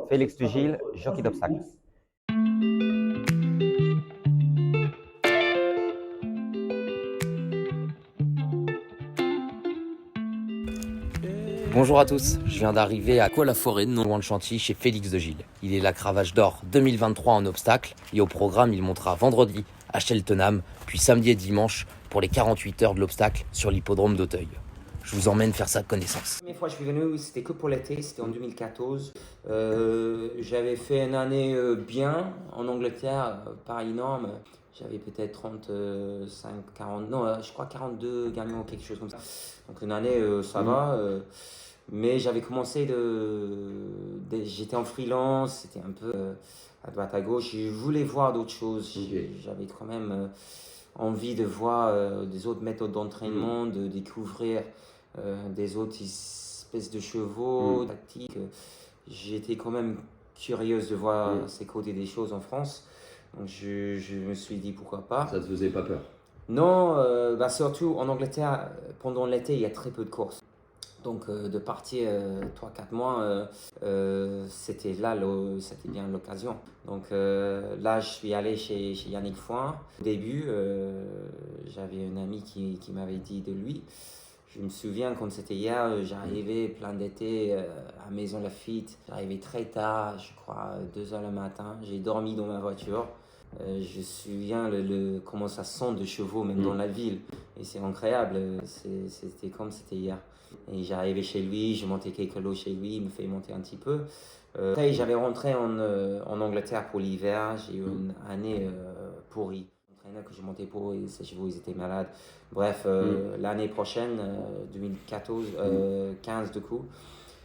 Félix Tugil, jockey d'obstacle. Bonjour à tous, je viens d'arriver à Coix-la-Forêt, non loin de Chantilly, chez Félix de Gilles. Il est la cravache d'or 2023 en obstacle et au programme il montera vendredi à Cheltenham, puis samedi et dimanche pour les 48 heures de l'obstacle sur l'hippodrome d'Auteuil. Je vous emmène faire sa connaissance. La première fois que je suis venu, c'était que pour l'été, c'était en 2014. J'avais fait une année bien en Angleterre, pas énorme. J'avais peut-être 35, 40, non, je crois 42 gagnants ou quelque chose comme ça. Donc une année, ça va. Mais j'avais commencé j'étais en freelance, c'était un peu à droite à gauche. Je voulais voir d'autres choses. J'avais quand même envie de voir des autres méthodes d'entraînement, de découvrir des autres espèces de chevaux, tactiques. J'étais quand même curieuse de voir ces côtés des choses en France. Donc je me suis dit pourquoi pas. Ça te faisait pas peur? Non, surtout en Angleterre, pendant l'été, il y a très peu de courses. Donc de partir 3-4 mois, c'était bien l'occasion. Donc là, je suis allé chez Yannick Foin. Au début, j'avais un ami qui m'avait dit de lui. Je me souviens quand c'était hier, j'arrivais plein d'été à Maison Lafitte. J'arrivais très tard, je crois 2 heures le matin. J'ai dormi dans ma voiture. Je me souviens comment ça sent de chevaux, même dans la ville. Et c'est incroyable, c'était comme c'était hier. Et j'arrivais chez lui, je montais quelques lots chez lui, il me fait monter un petit peu. Après, j'avais rentré en Angleterre pour l'hiver, j'ai eu une année pourrie. L'entraîneur que je montais pour, et ces chevaux, ils étaient malades. Bref, l'année prochaine, 2014, 15 de coup,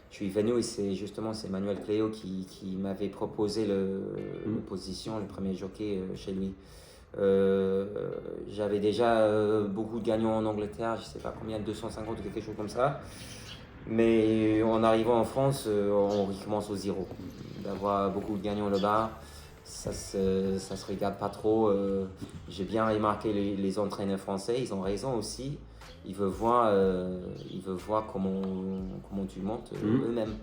je suis venu et c'est Manuel Cléo qui m'avait proposé la position, le premier jockey chez lui. J'avais déjà beaucoup de gagnants en Angleterre, je ne sais pas combien, 250 ou quelque chose comme ça. Mais en arrivant en France, on recommence au zéro. D'avoir beaucoup de gagnants là-bas, ça se regarde pas trop. J'ai bien remarqué les entraîneurs français, ils ont raison aussi. Ils veulent voir comment tu montes eux-mêmes.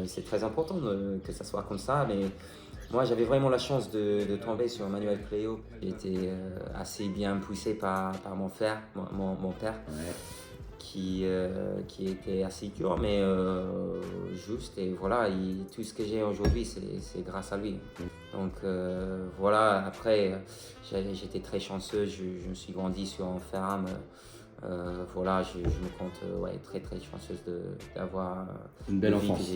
C'est très important que ça soit comme ça, mais moi j'avais vraiment la chance de tomber sur Manuel Cléo. Il était assez bien poussé par mon père, qui était assez dur, mais juste. Et voilà, tout ce que j'ai aujourd'hui, c'est grâce à lui. Donc voilà, après, j'étais très chanceux, je me suis grandi sur un ferme. Voilà, je me compte très très chanceuse d'avoir une belle enfance.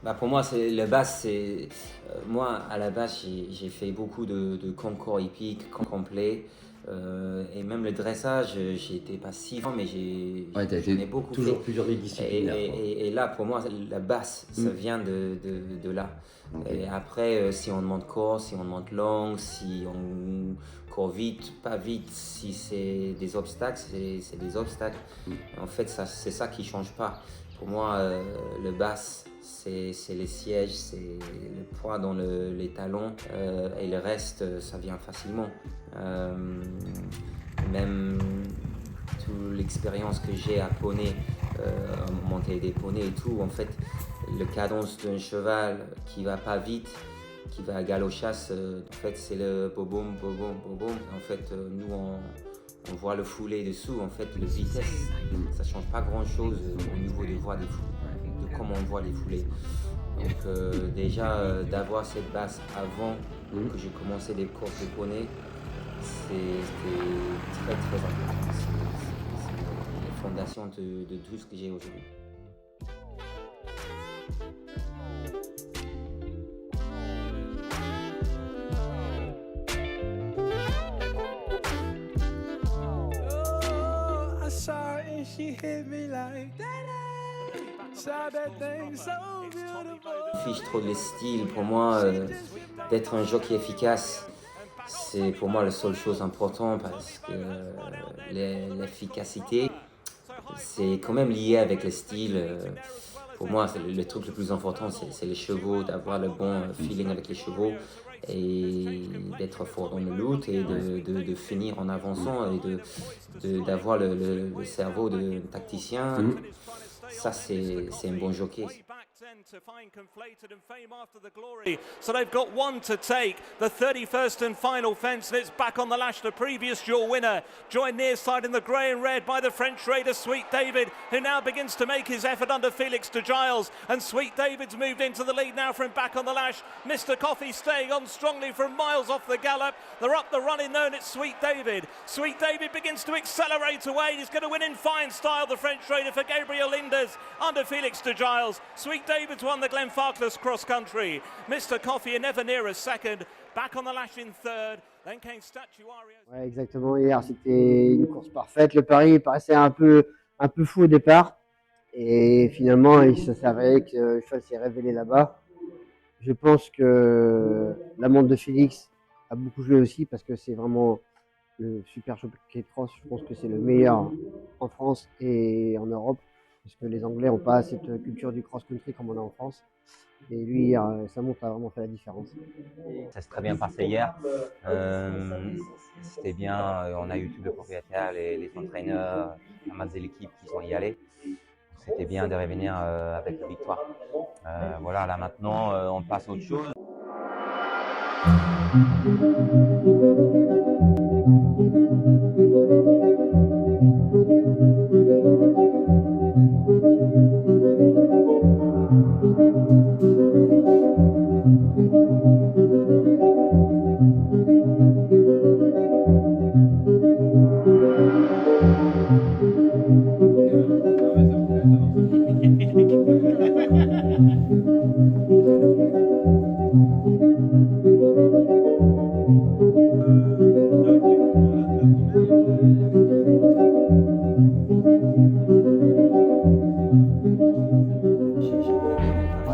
Voilà. Pour moi, la base, moi, à la base, j'ai fait beaucoup de concours hippiques, complets. Et même le dressage, j'ai été pas si fort, mais j'en ai beaucoup toujours fait. pluridisciplinaire. Et là, pour moi, la base, ça vient de là. Okay. Et après, si on monte court, si on monte long, si on court vite, pas vite, si c'est des obstacles, c'est des obstacles. En fait, c'est ça qui change pas. Pour moi, le basse, c'est les sièges, c'est le poids dans les talons, et le reste, ça vient facilement. Même toute l'expérience que j'ai à poney, monter des poneys et tout, en fait, le cadence d'un cheval qui va pas vite, qui va à galop-chasse, en fait, c'est le boboum, boboum, boboum. En fait, nous, on voit le foulé dessous, en fait, le vitesse, ça change pas grand-chose au niveau des voies des foulées, de comment on voit les foulées. Donc déjà, d'avoir cette base avant que j'ai commencé des courses de poney, c'était très très important. C'est la fondation de tout ce que j'ai aujourd'hui. Je fiche trop le style. Pour moi, d'être un jockey efficace, c'est pour moi la seule chose importante, parce que l'efficacité, c'est quand même lié avec le style. Pour moi, le truc le plus important, c'est les chevaux, d'avoir le bon feeling avec les chevaux et d'être fort dans le loot et de finir en avançant et d'avoir le cerveau de tacticien. Ça, c'est un bon jockey. to find conflated and fame after the glory. So they've got one to take, the 31st and final fence, and it's Back on the Lash, the previous dual winner, joined near side in the grey and red by the French raider Sweet David, who now begins to make his effort under Felix de Giles, and Sweet David's moved into the lead now from Back on the Lash. Mr. Coffee staying on strongly from miles off the gallop. They're up the running though, and it's Sweet David. Sweet David begins to accelerate away. He's going to win in fine style, the French raider, for Gabriel Linders under Felix de Giles. Sweet David's won the Glenfarclas cross country. Mr. Coffee never near a second. Back on the Lash in third. Then came Statuario. Ouais, exactement. Hier, c'était une course parfaite. Le pari paraissait un peu fou au départ. Et finalement, il s'est avéré que le cheval s'est révélé là-bas. Je pense que la montre de Félix a beaucoup joué aussi parce que c'est vraiment le super jockey de cross. Je pense que c'est le meilleur en France et en Europe. Parce que les Anglais n'ont pas cette culture du cross-country comme on a en France. Et lui, sa montre a vraiment fait la différence. Ça s'est très bien passé hier. C'était bien, on a eu tous les propriétaires, les entraîneurs, la masse de l'équipe qui sont y allés. C'était bien de revenir avec la victoire. Voilà, là maintenant, on passe à autre chose.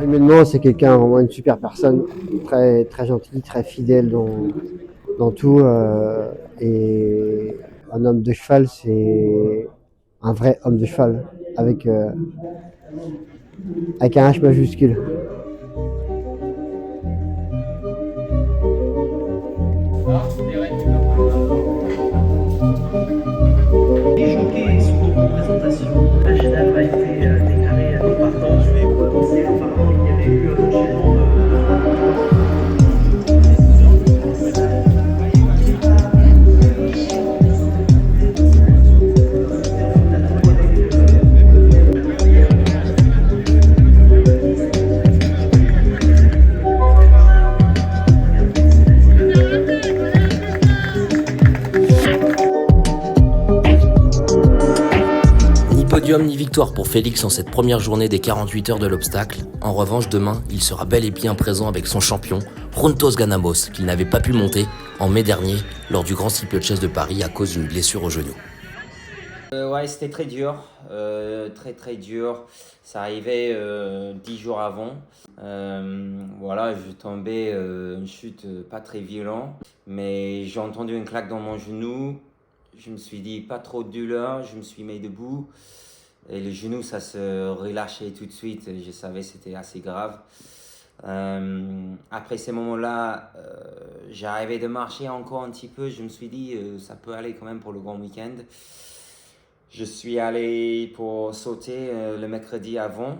Humainement, c'est quelqu'un, vraiment une super personne, très, très gentil, très fidèle dans tout. Et un homme de cheval, c'est un vrai homme de cheval, avec un H majuscule. Les jockeys sont en représentation. La Génave a été déclarée non partante. C'est apparemment il y avait eu un enchaînement de Ni victoire pour Félix en cette première journée des 48 heures de l'obstacle. En revanche, demain, il sera bel et bien présent avec son champion, Runtos Ganamos, qu'il n'avait pas pu monter en mai dernier lors du Grand Steeple Chase de Paris à cause d'une blessure au genou. Ouais, c'était très dur, très dur. Ça arrivait 10 jours avant. Voilà, je tombais une chute pas très violente, mais j'ai entendu une claque dans mon genou. Je me suis dit pas trop de douleur, je me suis mis debout. Et le genou, ça se relâchait tout de suite. Je savais que c'était assez grave. Après ces moments-là, j'arrivais de marcher encore un petit peu. Je me suis dit, ça peut aller quand même pour le grand week-end. Je suis allé pour sauter le mercredi avant.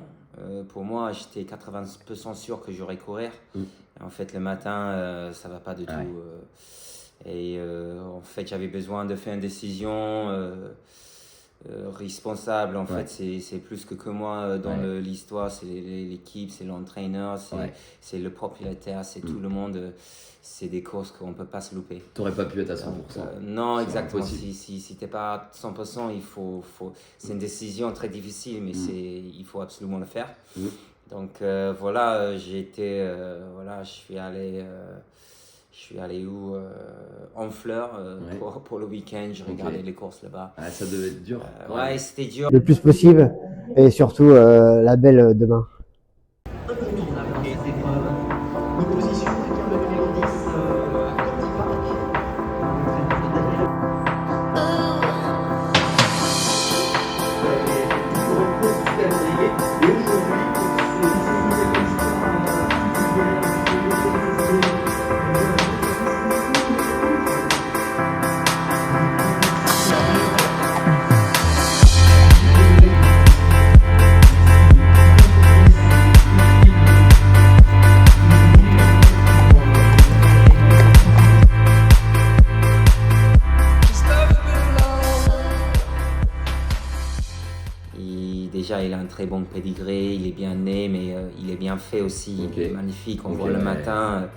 Pour moi, j'étais 80% sûr que j'aurais courir. En fait, le matin, ça ne va pas du tout. En fait, j'avais besoin de faire une décision responsable. En fait, c'est plus que moi dans l'histoire. C'est l'équipe, c'est l'entraîneur, c'est le propriétaire, c'est tout le monde. C'est des courses qu'on ne peut pas se louper. Tu n'aurais pas pu être à 100%. Non, exactement. Si tu n'es pas à 100%, c'est une décision très difficile, mais il faut absolument le faire. Donc voilà, je suis allé en fleurs pour le week-end. Je regardais les courses là-bas. Ah, ça devait être dur. Ouais, c'était dur. Le plus possible et surtout la belle demain. incontournable dans cette épreuve. L'opposition est pour le numéro 10, Kitty Park. Toujours une course hospitalisée. Et aujourd'hui, c'est très bon pédigré, il est bien né, mais il est bien fait aussi. Ok. Il est magnifique. On Ok, voit le ouais. matin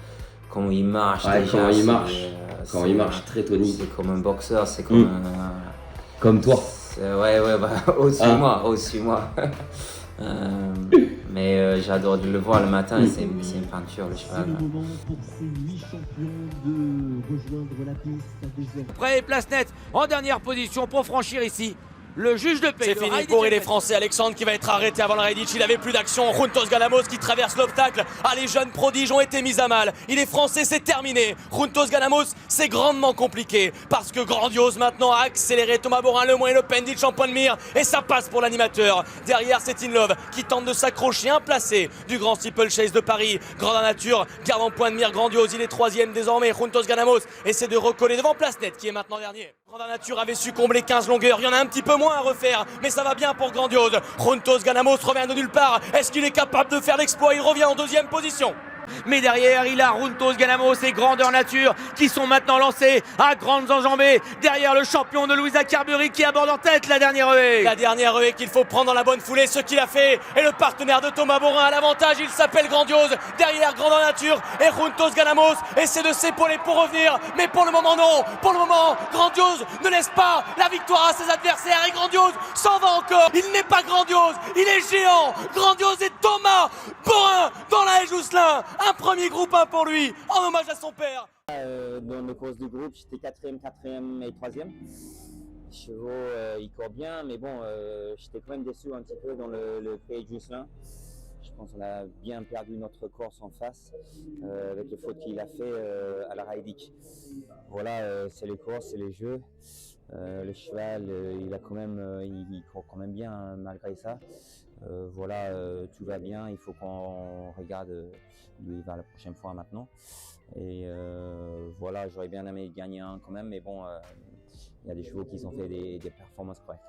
comment il marche. Ouais, déjà, comment il c'est, marche. Quand c'est- il marche très tonique. C'est comme un boxeur, c'est comme Comme toi. Ouais, bah, Ah. au-dessus moi. Mais j'adore de le voir le matin, c'est une peinture le C'est cheval. le moment pour ces 8 champions de rejoindre la piste à 2h. Après, place nette en dernière position pour franchir ici le juge de paix. C'est fini pour les Français. Alexandre qui va être arrêté avant le Raidic. Il avait plus d'action. Juntos Ganamos qui traverse l'obstacle. Ah, les jeunes prodiges ont été mis à mal. Il est français, c'est terminé. Juntos Ganamos, c'est grandement compliqué. Parce que Grandiose maintenant a accéléré Thomas Borin, Le Moin et le Pendich en point de mire. Et ça passe pour l'animateur. Derrière, c'est In Love qui tente de s'accrocher un placé du grand steeplechase de Paris. Grandeur Nature garde en point de mire Grandiose. Il est 3e désormais. Juntos Ganamos essaie de recoller devant Place Nette qui est maintenant dernier. Grandeur Nature avait su combler 15 longueurs. Il y en a un petit peu moins à refaire, mais ça va bien pour Grandiose. Juntos Ganamos revient de nulle part. Est-ce qu'il est capable de faire l'exploit? Il revient en 2e position. Mais derrière, il a Juntos Ganamos et Grandeur Nature qui sont maintenant lancés à grandes enjambées. Derrière le champion de Louisa Carberry qui aborde en tête la dernière haie. La dernière haie qu'il faut prendre dans la bonne foulée, ce qu'il a fait. Et le partenaire de Thomas Borin à l'avantage, il s'appelle Grandiose. Derrière Grandeur Nature et Juntos Ganamos essaie de s'épauler pour revenir. Mais pour le moment, non. Pour le moment, Grandiose ne laisse pas la victoire à ses adversaires. Et Grandiose s'en va encore. Il n'est pas Grandiose, il est géant. Grandiose et Thomas Borin dans la haie Jousselin. Un premier groupe 1 pour lui, en hommage à son père. Dans les courses du groupe, j'étais 4e et 3e. Les chevaux, ils courent bien, mais bon, j'étais quand même déçu un petit peu dans le Prix Jousselin. Je pense qu'on a bien perdu notre course en face avec le faute qu'il a fait à la Raidic. Voilà, c'est les courses, c'est les jeux. Le cheval, il a quand même, il court quand même bien hein, malgré ça. Voilà, tout va bien. Il faut qu'on regarde où il va la prochaine fois maintenant. Et voilà, j'aurais bien aimé gagner un quand même, mais bon, il y a des chevaux qui ont fait des performances correctes.